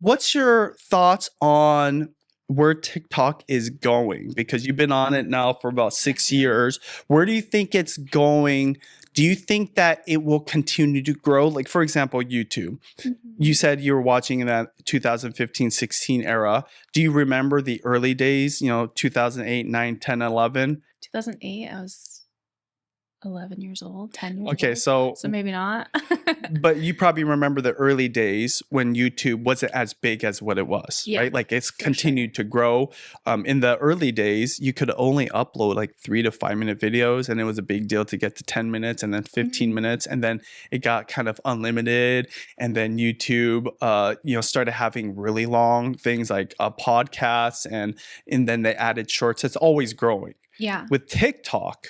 What's your thoughts on where TikTok is going? Because you've been on it now for about 6 years. Where do you think it's going? Do you think that it will continue to grow? Like, for example, YouTube. You said you were watching in that 2015-16 era. Do you remember the early days, 2008, 9, 10, 11? 2008, I was 11 years old, 10 years Okay, old. so Maybe not. but you probably remember the early days when YouTube wasn't as big as what it was, Yeah, right? Like it's continued to grow. In the early days, you could only upload like 3 to 5 minute videos, and it was a big deal to get to 10 minutes and then 15 minutes, and then it got kind of unlimited. And then YouTube, started having really long things like podcasts, and then they added shorts. It's always growing. Yeah. With TikTok,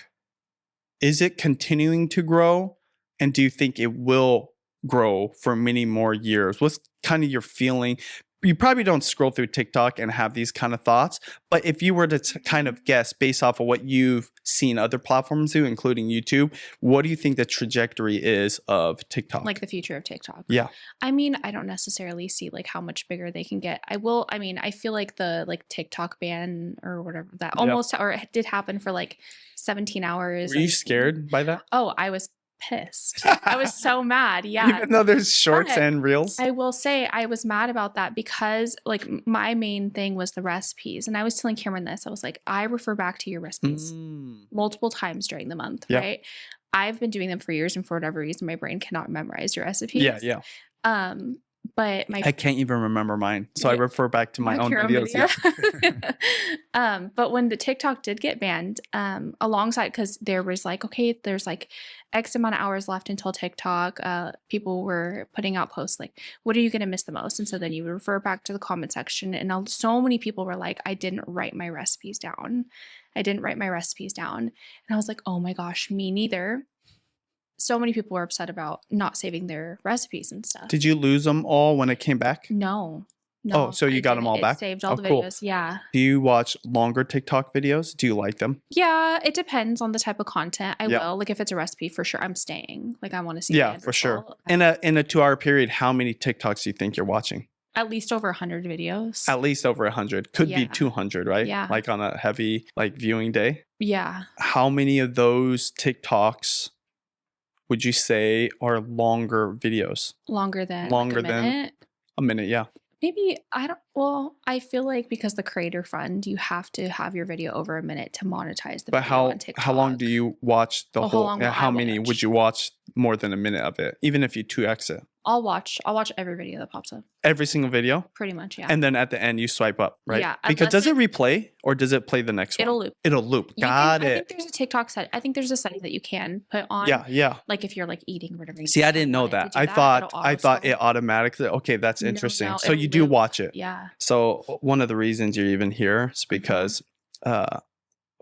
is it continuing to grow? And do you think it will grow for many more years? What's kind of your feeling? You probably don't scroll through TikTok and have these kind of thoughts, but if you were to kind of guess based off of what you've seen other platforms do, including YouTube, what do you think the trajectory is of TikTok? Like the future of TikTok? Yeah. I mean, I don't necessarily see like how much bigger they can get. I feel like the TikTok ban or whatever that almost, or it did happen for like 17 hours. Were you scared by that? Oh, I was pissed. I was so mad. Yeah. Even though there's shorts and reels? I will say I was mad about that because like my main thing was the recipes. And I was telling Cameron this. I was like, I refer back to your recipes multiple times during the month, right? I've been doing them for years, and for whatever reason, my brain cannot memorize your recipes. Yeah. But I can't even remember mine, so I refer back to my own videos. But when the TikTok did get banned, alongside, because there was like, okay, there's like X amount of hours left until TikTok. People were putting out posts like, "What are you going to miss the most?" And so then you would refer back to the comment section, and so many people were like, "I didn't write my recipes down. I didn't write my recipes down," and I was like, "Oh my gosh, me neither." So many people were upset about not saving their recipes and stuff. Did you lose them all when it came back? No. Oh, so you got them all back? Saved all the videos, yeah. Do you watch longer TikTok videos? Do you like them? Yeah, it depends on the type of content. I will. Like if it's a recipe, for sure, I'm staying. Like I want to see. Yeah, for sure. In a 2-hour period, how many TikToks do you think you're watching? At least over 100 videos. At least over 100. Could be 200, right? Yeah. Like on a heavy viewing day. Yeah. How many of those TikToks would you say are longer videos? Longer than a minute? Yeah. Maybe, I feel like because the creator fund, you have to have your video over a minute to monetize the video on TikTok. How long do you watch the whole? How many would you watch more than a minute of it, even if you 2x it? I'll watch every video that pops up. Every single video? Pretty much, yeah. And then at the end you swipe up, right? Yeah. Because does it replay or does it play the next one? It'll loop. Got it. I think there's a TikTok set. I think there's a setting that you can put on. Yeah. Like if you're like eating or whatever. See, I didn't know that. I thought it automatically. Okay, that's interesting. No, so you do watch it. Yeah. So one of the reasons you're even here is because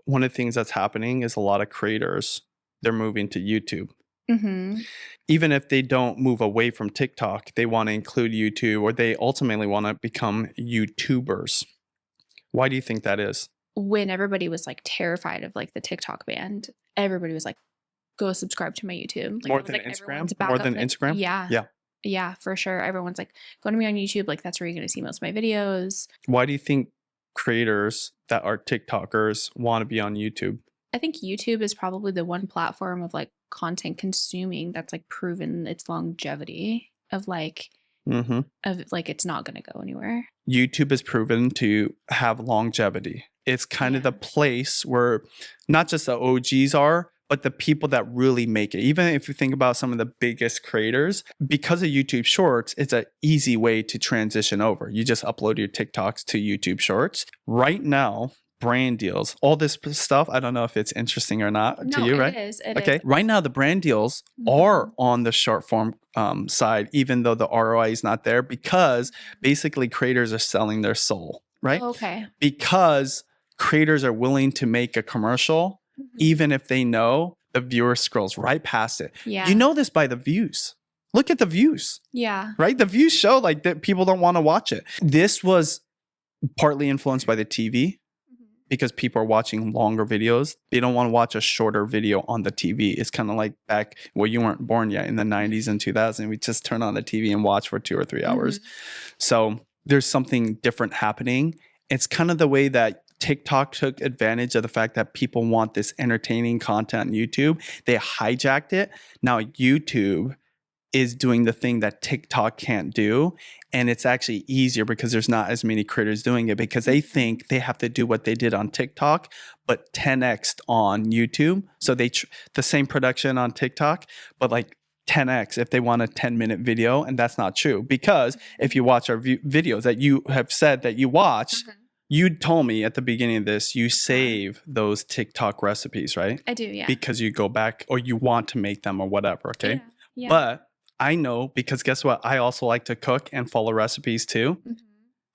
one of the things that's happening is a lot of creators, they're moving to YouTube. Even if they don't move away from TikTok, they want to include YouTube, or they ultimately want to become YouTubers. Why do you think that is? When everybody was like terrified of like the TikTok ban, everybody was like, go subscribe to my YouTube. Like, more than Instagram? Yeah, for sure. Everyone's like, go to me on YouTube. Like that's where you're going to see most of my videos. Why do you think creators that are TikTokers want to be on YouTube? I think YouTube is probably the one platform of like content consuming that's like proven its longevity of like it's not going to go anywhere. YouTube is proven to have longevity. It's kind of the place where not just the OGs are, but the people that really make it. Even if you think about some of the biggest creators, because of YouTube Shorts, it's an easy way to transition over. You just upload your TikToks to YouTube Shorts. Right now, brand deals, all this stuff, I don't know if it's interesting or not to you, right? It is. Right now, the brand deals are on the short form side, even though the ROI is not there, because basically creators are selling their soul, right? Okay. Because creators are willing to make a commercial, even if they know the viewer scrolls right past it. Yeah. You know this by the views. Look at the views. Yeah. Right? The views show like that people don't want to watch it. This was partly influenced by the TV. Because people are watching longer videos. They don't want to watch a shorter video on the TV. It's kind of like back where you weren't born yet in the 90s and 2000s. We just turn on the TV and watch for 2 or 3 hours. So there's something different happening. It's kind of the way that TikTok took advantage of the fact that people want this entertaining content on YouTube. They hijacked it. Now YouTube is doing the thing that TikTok can't do. And it's actually easier because there's not as many creators doing it because they think they have to do what they did on TikTok, but 10x on YouTube. So the same production on TikTok, but like 10x if they want a 10-minute video. And that's not true because if you watch our videos that you have said that you watch, you told me at the beginning of this, you save those TikTok recipes, right? I do, yeah. Because you go back or you want to make them or whatever, okay? Yeah. Yeah. But I know because guess what? I also like to cook and follow recipes too.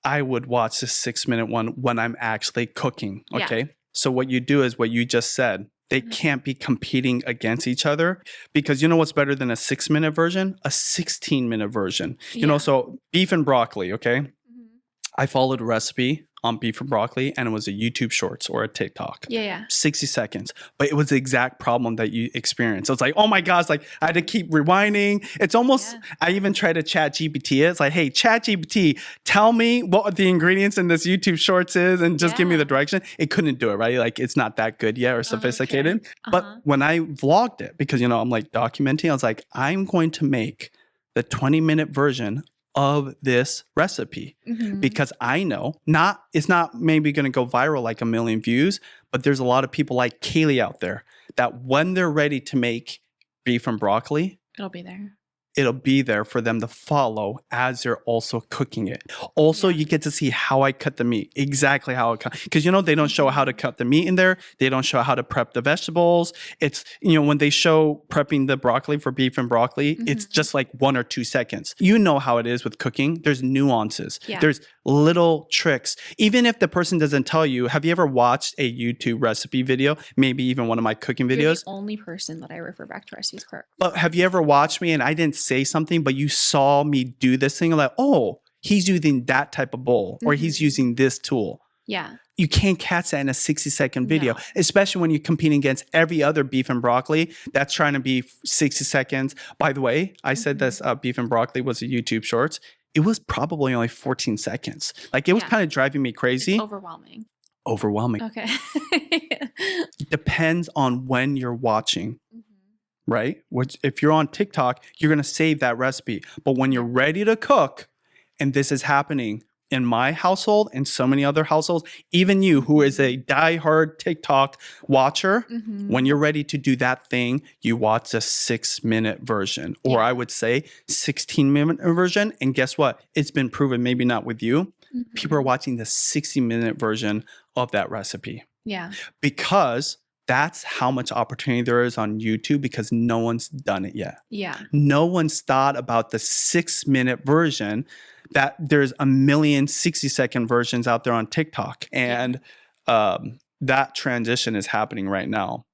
I would watch the 6-minute one when I'm actually cooking, okay? Yeah. So what you do is what you just said. They can't be competing against each other because you know what's better than a 6-minute version? A 16-minute version. You know, so beef and broccoli, okay? I followed a recipe on beef and broccoli and it was a YouTube Shorts or a TikTok. Yeah. 60 seconds. But it was the exact problem that you experienced. So it's like, oh my gosh, like I had to keep rewinding. It's almost, I even tried to chat GPT it. It's like, hey, chat GPT, tell me what the ingredients in this YouTube Shorts is and just give me the direction. It couldn't do it, right? Like it's not that good yet or sophisticated. Okay. But when I vlogged it, because, you know, I'm like documenting, I was like, I'm going to make the 20-minute version of this recipe because I know it's not maybe going to go viral like 1 million views, but there's a lot of people like Kaylee out there that when they're ready to make beef and broccoli, it'll be there. It'll be there for them to follow as they're also cooking it. Also, you get to see how I cut the meat, exactly how I cut. Because, you know, they don't show how to cut the meat in there. They don't show how to prep the vegetables. It's, you know, when they show prepping the broccoli for beef and broccoli, it's just like 1 or 2 seconds. You know how it is with cooking. There's nuances. Yeah. There's little tricks. Even if the person doesn't tell you, have you ever watched a YouTube recipe video? Maybe even one of my cooking videos? You're the only person that I refer back to recipes for. But have you ever watched me and I didn't say something, but you saw me do this thing? Like, oh, he's using that type of bowl or he's using this tool. Yeah. You can't catch that in a 60-second video, No. especially when you're competing against every other beef and broccoli that's trying to be 60 seconds. By the way, I said this beef and broccoli was a YouTube Shorts. It was probably only 14 seconds. Like it was kind of driving me crazy. It's overwhelming. Okay. Depends on when you're watching. Right? Which if you're on TikTok, you're going to save that recipe. But when you're ready to cook, and this is happening in my household and so many other households, even you who is a diehard TikTok watcher, when you're ready to do that thing, you watch a 6-minute version, or I would say 16-minute version. And guess what? It's been proven, maybe not with you. People are watching the 60-minute version of that recipe. Yeah. Because that's how much opportunity there is on YouTube because no one's done it yet. Yeah. No one's thought about the 6-minute version that there's 1 million 60-second versions out there on TikTok. And that transition is happening right now.